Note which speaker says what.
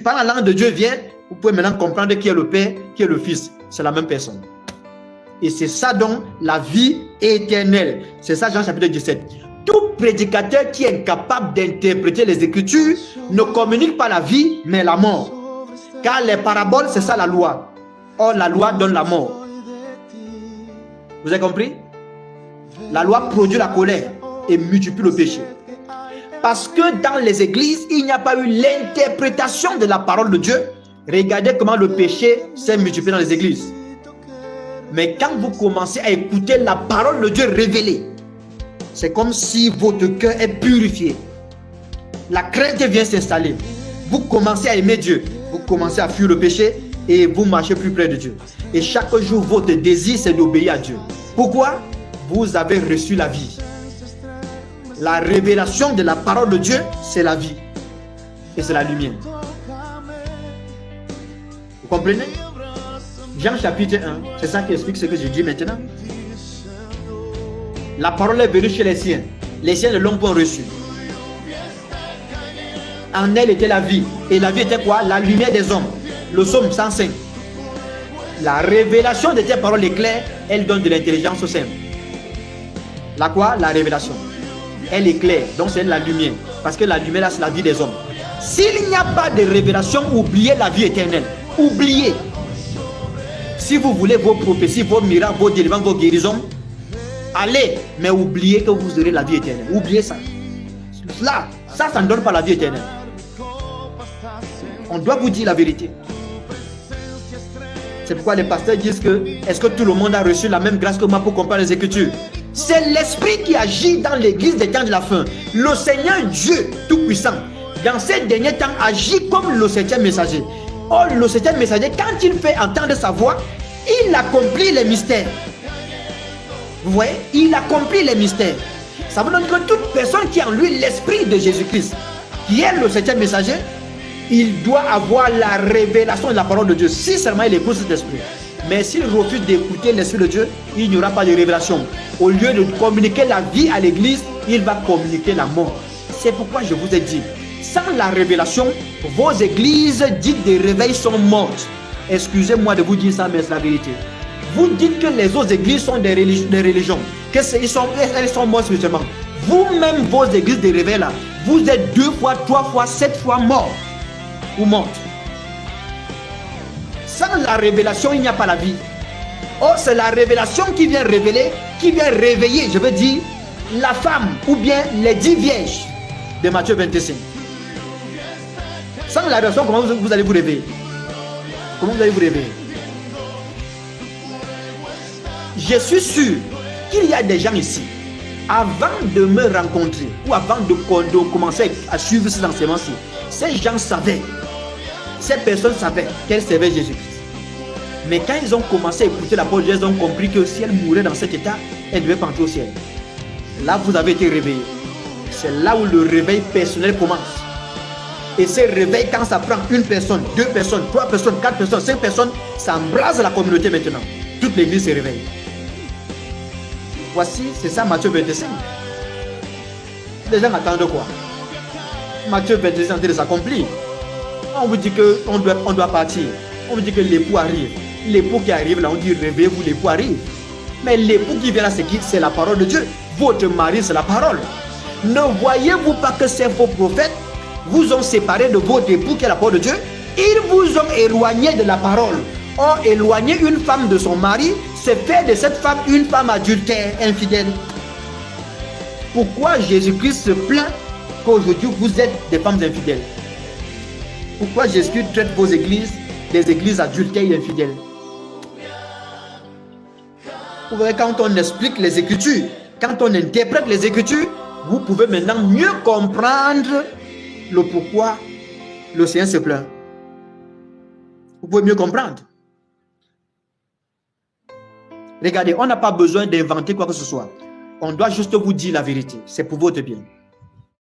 Speaker 1: Quand la langue de Dieu vient, vous pouvez maintenant comprendre qui est le Père, qui est le Fils. C'est la même personne. Et c'est ça donc la vie éternelle. C'est ça Jean chapitre 17. Tout prédicateur qui est incapable d'interpréter les Écritures ne communique pas la vie, mais la mort. Car les paraboles, c'est ça la loi. Or, la loi donne la mort. Vous avez compris? La loi produit la colère et multiplie le péché. Parce que dans les églises, il n'y a pas eu l'interprétation de la parole de Dieu. Regardez comment le péché s'est multiplié dans les églises. Mais quand vous commencez à écouter la parole de Dieu révélée, c'est comme si votre cœur est purifié. La crainte vient s'installer. Vous commencez à aimer Dieu. Vous commencez à fuir le péché et vous marchez plus près de Dieu. Et chaque jour, votre désir, c'est d'obéir à Dieu. Pourquoi? Vous avez reçu la vie. La révélation de la parole de Dieu, c'est la vie. Et c'est la lumière. Vous comprenez? Jean chapitre 1, c'est ça qui explique ce que je dis maintenant. La parole est venue chez les siens. Les siens ne l'ont pas reçue. En elle était la vie. Et la vie était quoi? La lumière des hommes. Le psaume 105. La révélation de tes paroles est claire. Elle donne de l'intelligence au simple. La quoi? La révélation. Elle est claire. Donc c'est la lumière. Parce que la lumière là, c'est la vie des hommes. S'il n'y a pas de révélation, oubliez la vie éternelle. Oubliez. Si vous voulez vos prophéties, vos miracles, vos délivrances, vos guérisons, allez, mais oubliez que vous aurez la vie éternelle. Oubliez ça. Là, ça ne donne pas la vie éternelle. On doit vous dire la vérité. C'est pourquoi les pasteurs disent que est-ce que tout le monde a reçu la même grâce que moi pour comprendre les Écritures? C'est l'Esprit qui agit dans l'église des temps de la fin. Le Seigneur Dieu Tout-Puissant, dans ces derniers temps, agit comme le septième messager. Or, le septième messager, quand il fait entendre sa voix, il accomplit les mystères. Vous voyez? Il accomplit les mystères. Ça veut dire que toute personne qui a en lui l'esprit de Jésus-Christ, qui est le septième messager, il doit avoir la révélation de la parole de Dieu, si seulement il écoute cet esprit. Mais s'il refuse d'écouter l'esprit de Dieu, il n'y aura pas de révélation. Au lieu de communiquer la vie à l'église, il va communiquer la mort. C'est pourquoi je vous ai dit, sans la révélation, vos églises dites de réveil sont mortes. Excusez-moi de vous dire ça, mais c'est la vérité. Vous dites que les autres églises sont des religions, qu'elles sont mortes spirituellement. Vous-même, vos églises de réveil là, vous êtes 2 fois, 3 fois, 7 fois morts ou mortes. Sans la révélation, il n'y a pas la vie. Or, c'est la révélation qui vient révéler, qui vient réveiller, je veux dire, la femme ou bien les 10 vierges de Matthieu 25. Sans la révélation, comment vous allez vous réveiller? Comment vous allez vous réveiller? Je suis sûr qu'il y a des gens ici, avant de me rencontrer ou avant de commencer à suivre ces enseignements-ci, ces gens savaient, ces personnes savaient qu'elles servaient Jésus-Christ. Mais quand ils ont commencé à écouter la parole de Dieu, ils ont compris que si elles mouraient dans cet état, elles devaient pas entrer au ciel. Là, vous avez été réveillés. C'est là où le réveil personnel commence. Et ce réveil, quand ça prend 1 personne, 2 personnes, 3 personnes, 4 personnes, 5 personnes, ça embrase la communauté maintenant. Toute l'église se réveille. Voici, c'est ça Matthieu 25. Les gens attendent quoi? Matthieu 25 est en train de s'accomplir. On vous dit qu'on doit partir. On vous dit que l'époux arrive. L'époux qui arrive là, on dit réveillez-vous, l'époux arrive. Mais l'époux qui vient là, c'est la parole de Dieu. Votre mari, c'est la parole. Ne voyez-vous pas que ces faux prophètes vous ont séparé de votre époux qui est la parole de Dieu? Ils vous ont éloigné de la parole. Or, éloigner une femme de son mari, c'est faire de cette femme une femme adultère, infidèle. Pourquoi Jésus-Christ se plaint qu'aujourd'hui vous êtes des femmes infidèles? Pourquoi Jésus-Christ traite vos églises des églises adultères et infidèles? Vous voyez, quand on explique les Écritures, quand on interprète les Écritures, vous pouvez maintenant mieux comprendre le pourquoi le Seigneur se plaint. Vous pouvez mieux comprendre. Regardez, on n'a pas besoin d'inventer quoi que ce soit. On doit juste vous dire la vérité. C'est pour votre bien.